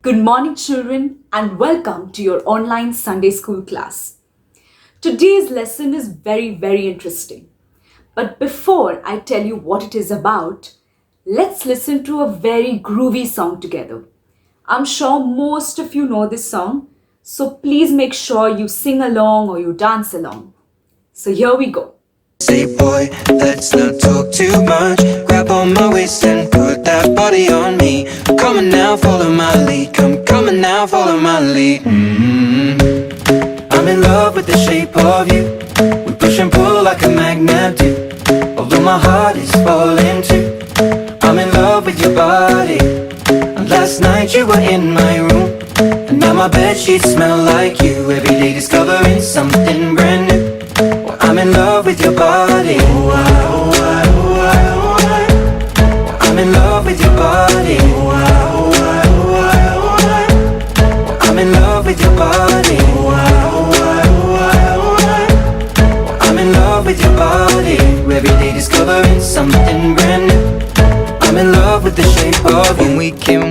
Good morning, children, and welcome to your online Sunday school class. Today's lesson is very interesting. But before I tell you what it is about, let's listen to a very groovy song together. I'm sure most of you know this song, so please make sure you sing along or you dance along. So here we go. Say boy, let's not talk too much. Grab on my waist and put that body on me. Come on now, follow my lead. Come on now, follow my lead. I'm in love with the shape of you. We push and pull like a magnet do. Although my heart is falling too. I'm in love with your body. And last night you were in my room. And now my bedsheets smell like you. Every day discovering something brand new. I'm in love with your body. I'm in love with your body. I'm in love with your body. I'm in love with your body. Every day discovering something brand new. I'm in love with the shape of when we came.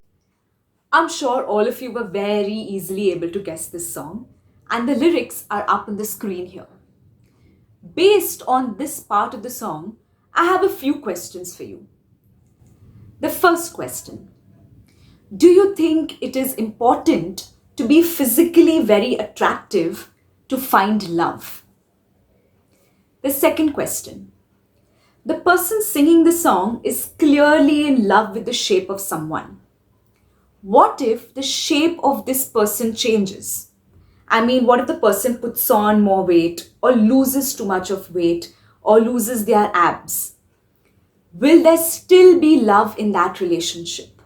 I'm sure all of you were very easily able to guess this song, and the lyrics are up on the screen here. Based on this part of the song, I have a few questions for you. The first question: do you think it is important to be physically very attractive to find love? The second question: the person singing the song is clearly in love with the shape of someone. What if the shape of this person changes? I mean, what if the person puts on more weight or loses too much of weight or loses their abs? Will there still be love in that relationship?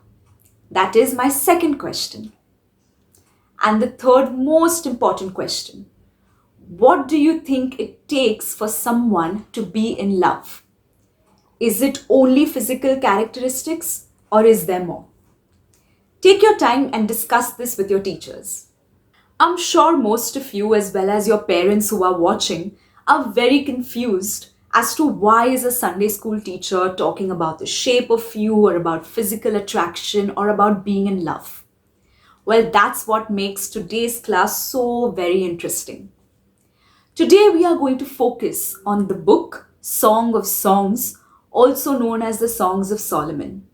That is my second question. And the third most important question: what do you think it takes for someone to be in love? Is it only physical characteristics or is there more? Take your time and discuss this with your teachers. I'm sure most of you, as well as your parents who are watching, are very confused as to why is a Sunday school teacher talking about the shape of you or about physical attraction or about being in love. Well, that's what makes today's class so very interesting. Today we are going to focus on the book Song of Songs, also known as the Songs of Solomon.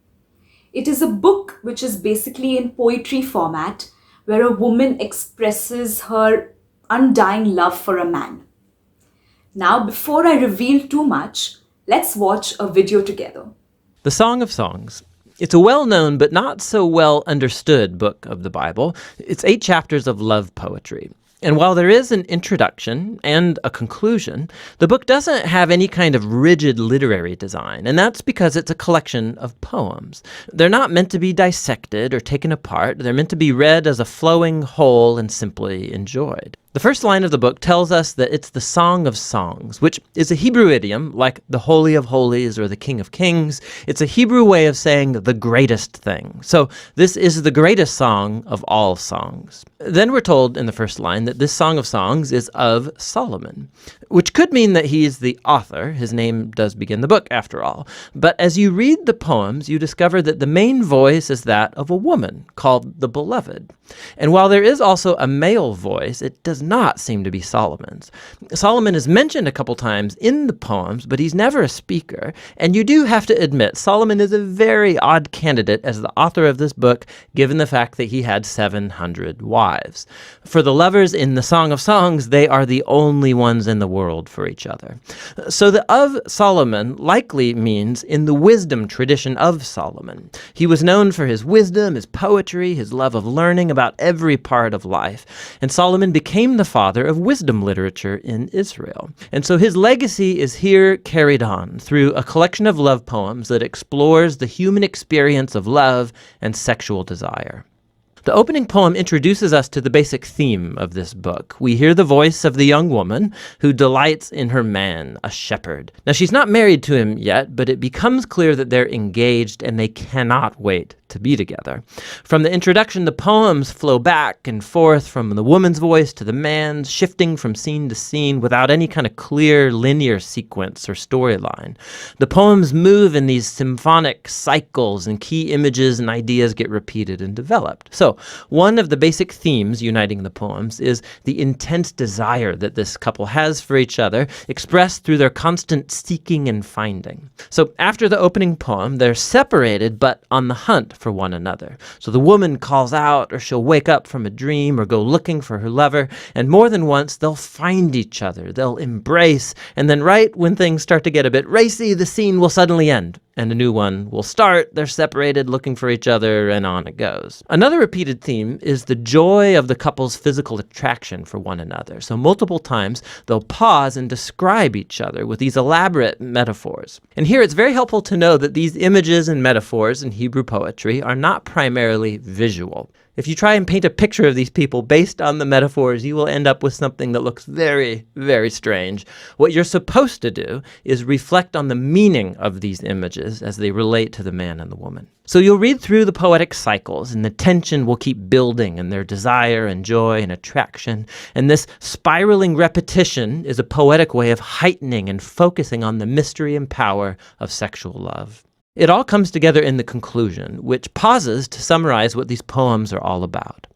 It is a book which is basically in poetry format, where a woman expresses her undying love for a man. Now, before I reveal too much, let's watch a video together. The Song of Songs. It's a well-known but not so well understood book of the Bible. It's 8 chapters of love poetry. And while there is an introduction and a conclusion, the book doesn't have any kind of rigid literary design, and that's because it's a collection of poems. They're not meant to be dissected or taken apart. They're meant to be read as a flowing whole and simply enjoyed. The first line of the book tells us that it's the Song of Songs, which is a Hebrew idiom like the Holy of Holies or the King of Kings. It's a Hebrew way of saying the greatest thing. So this is the greatest song of all songs. Then we're told in the first line that this Song of Songs is of Solomon, which could mean that he is the author. His name does begin the book, after all. But as you read the poems, you discover that the main voice is that of a woman called the Beloved. And while there is also a male voice, it does not seem to be Solomon's. Solomon is mentioned a couple times in the poems, but he's never a speaker. And you do have to admit, Solomon is a very odd candidate as the author of this book, given the fact that he had 700 wives. For the lovers in the Song of Songs, they are the only ones in the world for each other. So the of Solomon likely means in the wisdom tradition of Solomon. He was known for his wisdom, his poetry, his love of learning about every part of life. And Solomon became the father of wisdom literature in Israel. And so his legacy is here carried on through a collection of love poems that explores the human experience of love and sexual desire. The opening poem introduces us to the basic theme of this book. We hear the voice of the young woman who delights in her man, a shepherd. Now, she's not married to him yet, but it becomes clear that they're engaged and they cannot wait to be together. From the introduction, the poems flow back and forth from the woman's voice to the man's, shifting from scene to scene without any kind of clear linear sequence or storyline. The poems move in these symphonic cycles, and key images and ideas get repeated and developed. So, So one of the basic themes uniting the poems is the intense desire that this couple has for each other, expressed through their constant seeking and finding. So after the opening poem, they're separated but on the hunt for one another. So the woman calls out, or she'll wake up from a dream or go looking for her lover, and more than once they'll find each other, they'll embrace, and then right when things start to get a bit racy, the scene will suddenly end and a new one will start. They're separated, looking for each other, and on it goes. Another repeated theme is the joy of the couple's physical attraction for one another. So multiple times they'll pause and describe each other with these elaborate metaphors. And here it's very helpful to know that these images and metaphors in Hebrew poetry are not primarily visual. If you try and paint a picture of these people based on the metaphors, you will end up with something that looks very, very strange. What you're supposed to do is reflect on the meaning of these images as they relate to the man and the woman. So you'll read through the poetic cycles, and the tension will keep building in their desire and joy and attraction. And this spiraling repetition is a poetic way of heightening and focusing on the mystery and power of sexual love. It all comes together in the conclusion, which pauses to summarize what these poems are all about.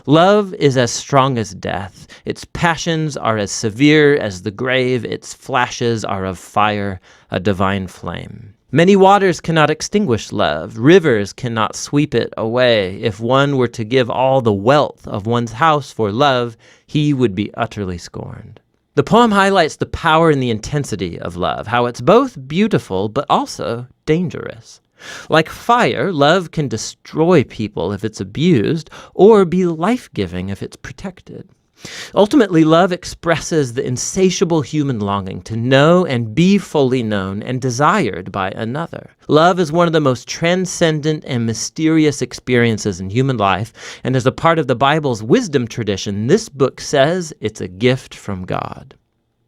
Love is as strong as death. Its passions are as severe as the grave. Its flashes are of fire, a divine flame. Many waters cannot extinguish love. Rivers cannot sweep it away. If one were to give all the wealth of one's house for love, he would be utterly scorned. The poem highlights the power and the intensity of love, how it's both beautiful but also dangerous. Like fire, love can destroy people if it's abused, or be life-giving if it's protected. Ultimately, love expresses the insatiable human longing to know and be fully known and desired by another. Love is one of the most transcendent and mysterious experiences in human life, and as a part of the Bible's wisdom tradition, this book says it's a gift from God.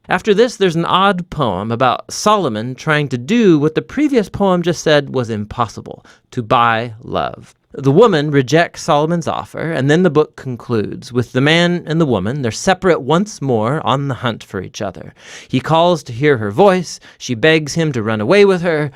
After this, there's an odd poem about Solomon trying to do what the previous poem just said was impossible, to buy love. The woman rejects Solomon's offer, and then the book concludes with the man and the woman. They're separate once more on the hunt for each other. He calls to hear her voice. She begs him to run away with her,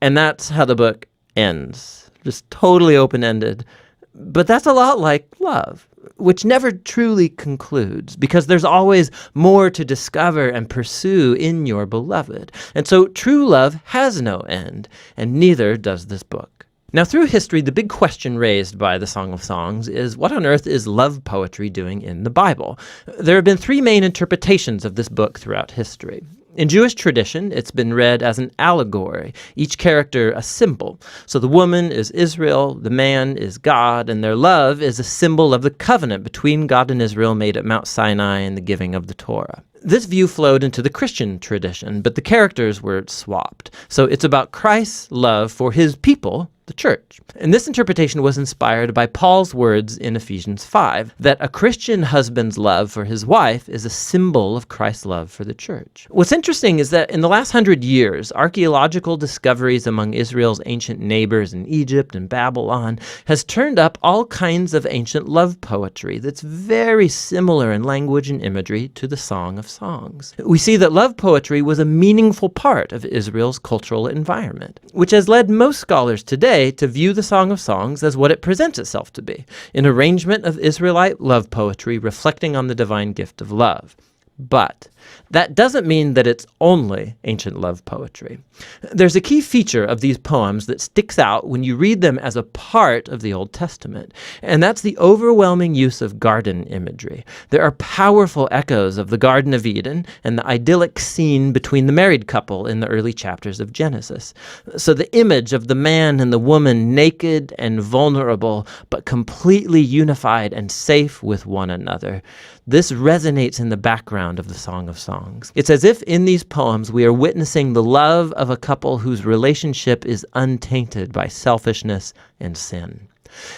and that's how the book ends. Just totally open-ended. But that's a lot like love, which never truly concludes, because there's always more to discover and pursue in your beloved. And so true love has no end, and neither does this book. Now, through history, the big question raised by the Song of Songs is, what on earth is love poetry doing in the Bible? There have been three main interpretations of this book throughout history. In Jewish tradition, it's been read as an allegory, each character a symbol. So the woman is Israel, the man is God, and their love is a symbol of the covenant between God and Israel made at Mount Sinai and the giving of the Torah. This view flowed into the Christian tradition, but the characters were swapped. So it's about Christ's love for his people, the church. And this interpretation was inspired by Paul's words in Ephesians 5, that a Christian husband's love for his wife is a symbol of Christ's love for the church. What's interesting is that in the last 100 years, archaeological discoveries among Israel's ancient neighbors in Egypt and Babylon has turned up all kinds of ancient love poetry that's very similar in language and imagery to the Song of Songs. We see that love poetry was a meaningful part of Israel's cultural environment, which has led most scholars today to view the Song of Songs as what it presents itself to be, an arrangement of Israelite love poetry reflecting on the divine gift of love. But that doesn't mean that it's only ancient love poetry. There's a key feature of these poems that sticks out when you read them as a part of the Old Testament, and that's the overwhelming use of garden imagery. There are powerful echoes of the Garden of Eden and the idyllic scene between the married couple in the early chapters of Genesis. So the image of the man and the woman naked and vulnerable, but completely unified and safe with one another. This resonates in the background of the Song of Songs. It's as if in these poems we are witnessing the love of a couple whose relationship is untainted by selfishness and sin.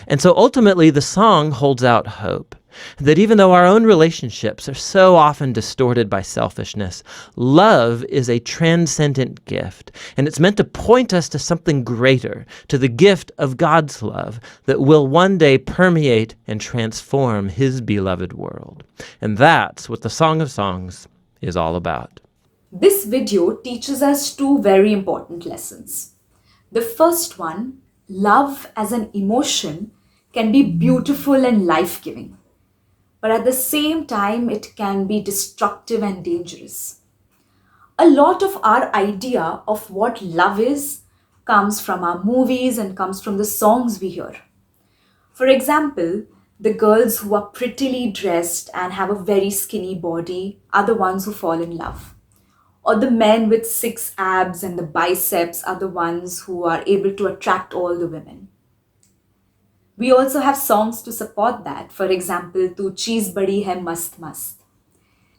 And so ultimately the song holds out hope that even though our own relationships are so often distorted by selfishness, love is a transcendent gift, and it's meant to point us to something greater, to the gift of God's love that will one day permeate and transform his beloved world. And that's what the Song of Songs is all about. This video teaches us two very important lessons. The first one, love as an emotion, can be beautiful and life-giving, but at the same time, it can be destructive and dangerous. A lot of our idea of what love is comes from our movies and comes from the songs we hear. For example, the girls who are prettily dressed and have a very skinny body are the ones who fall in love. Or the men with six abs and the biceps are the ones who are able to attract all the women. We also have songs to support that. For example, Tu Cheez Badi Hai Mast Mast.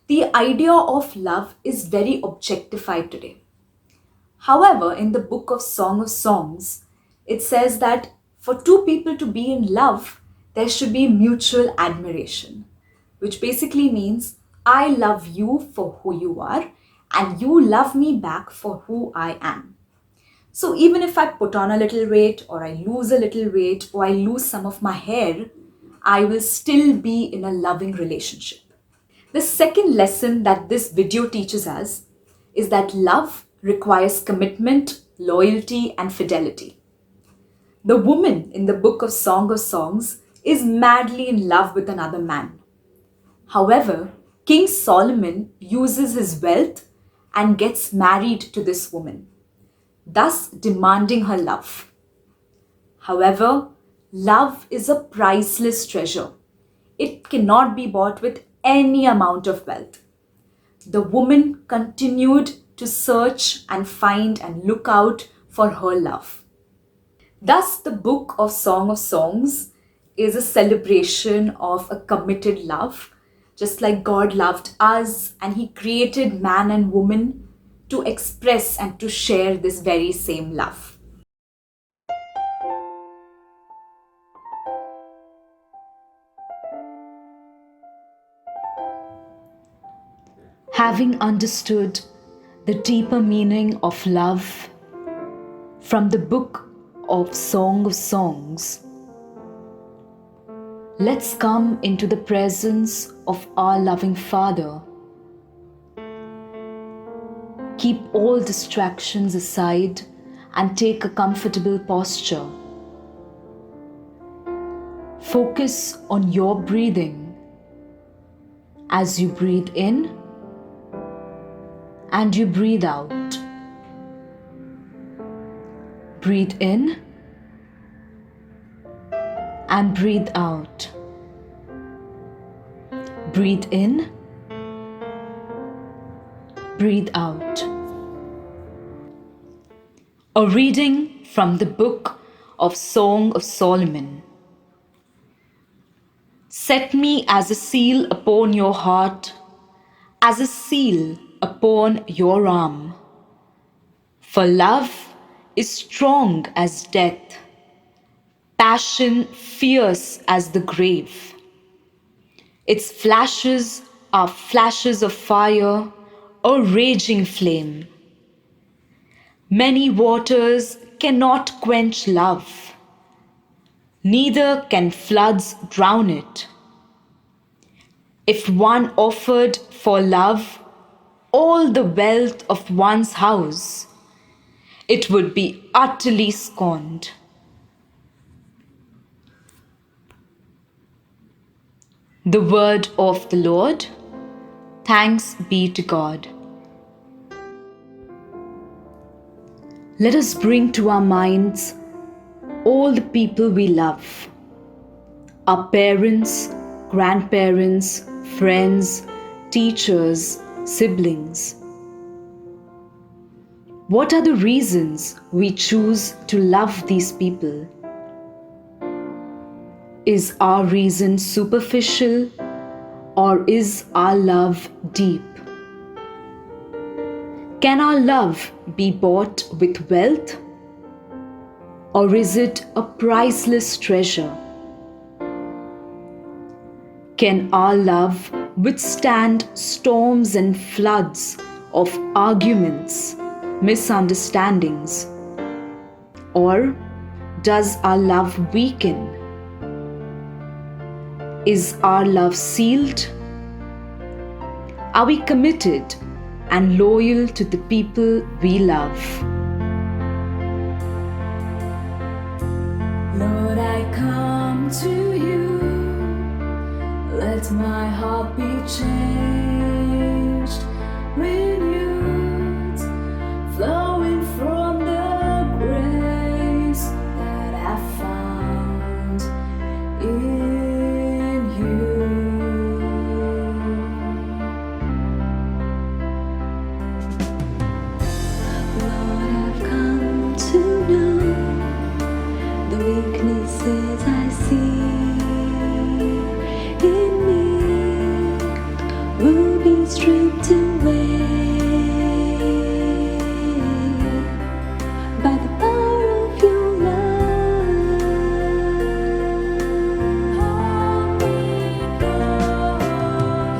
The idea of love is very objectified today. However, in the book of Song of Songs, it says that for two people to be in love, there should be mutual admiration, which basically means I love you for who you are and you love me back for who I am. So even if I put on a little weight or I lose a little weight or I lose some of my hair, I will still be in a loving relationship. The second lesson that this video teaches us is that love requires commitment, loyalty, and fidelity. The woman in the book of Song of Songs is madly in love with another man. However, King Solomon uses his wealth and gets married to this woman, thus demanding her love. However, love is a priceless treasure. It cannot be bought with any amount of wealth. The woman continued to search and find and look out for her love. Thus, the book of Song of Songs is a celebration of a committed love, just like God loved us and He created man and woman to express and to share this very same love. Having understood the deeper meaning of love from the book of Song of Songs, let's come into the presence of our loving Father. Keep all distractions aside and take a comfortable posture. Focus on your breathing as you breathe in and you breathe out. Breathe in and breathe out. Breathe in, breathe out. A reading from the book of Song of Solomon. Set me as a seal upon your heart, as a seal upon your arm. For love is strong as death, passion fierce as the grave. Its flashes are flashes of fire, a raging flame. Many waters cannot quench love, neither can floods drown it. If one offered for love all the wealth of one's house, it would be utterly scorned. The word of the Lord. Thanks be to God. Let us bring to our minds all the people we love, our parents, grandparents, friends, teachers, siblings. What are the reasons we choose to love these people? Is our reason superficial or is our love deep? Can our love be bought with wealth or is it a priceless treasure? Can our love withstand storms and floods of arguments, misunderstandings? Or does our love weaken? Is our love sealed? Are we committed and loyal to the people we love? Lord, I come to Let my heart be changed, renewed, flowing from the grace that I found in you. Lord, I've come to know the weaknesses I see in me will be stripped away by the power of your love.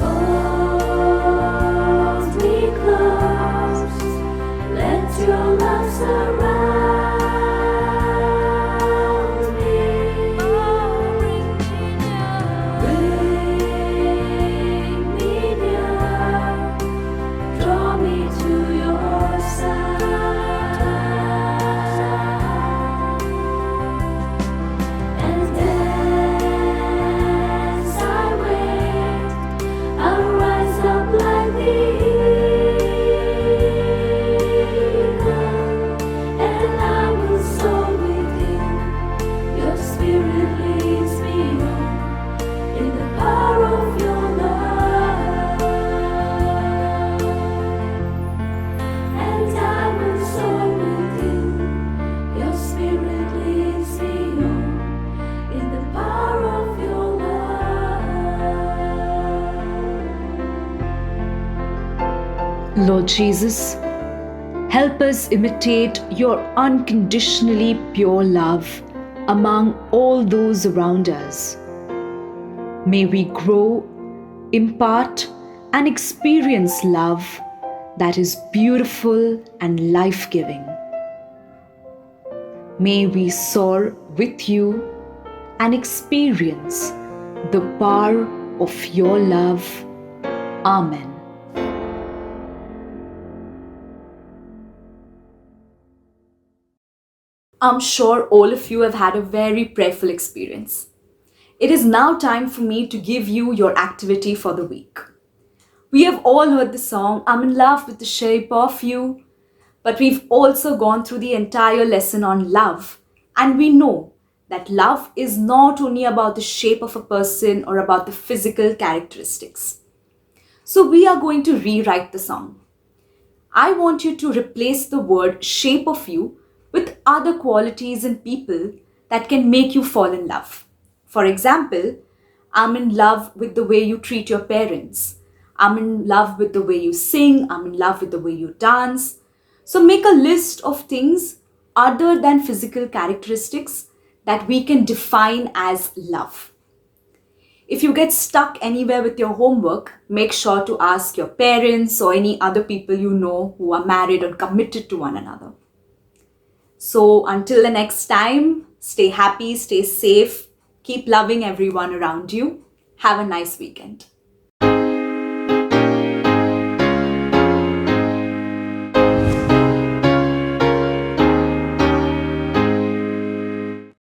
Hold me close, let your love surround me. Bring me near, draw me to your side. And as I wait, I'll rise up like the eagle, and I will soar with you. Your spirit leads me on in the power of your love. And I will soar with you. Your spirit leads me on in the power of your love. Lord Jesus, help us imitate your unconditionally pure love among all those around us. May we grow, impart, and experience love that is beautiful and life-giving. May we soar with you and experience the power of your love. Amen. I'm sure all of you have had a very prayerful experience. It is now time for me to give you your activity for the week. We have all heard the song, I'm in love with the shape of you, but we've also gone through the entire lesson on love, and we know that love is not only about the shape of a person or about the physical characteristics. So we are going to rewrite the song. I want you to replace the word shape of you with other qualities in people that can make you fall in love. For example, I'm in love with the way you treat your parents. I'm in love with the way you sing. I'm in love with the way you dance. So make a list of things other than physical characteristics that we can define as love. If you get stuck anywhere with your homework, make sure to ask your parents or any other people you know who are married or committed to one another. So until the next time, stay happy, stay safe, keep loving everyone around you. Have a nice weekend.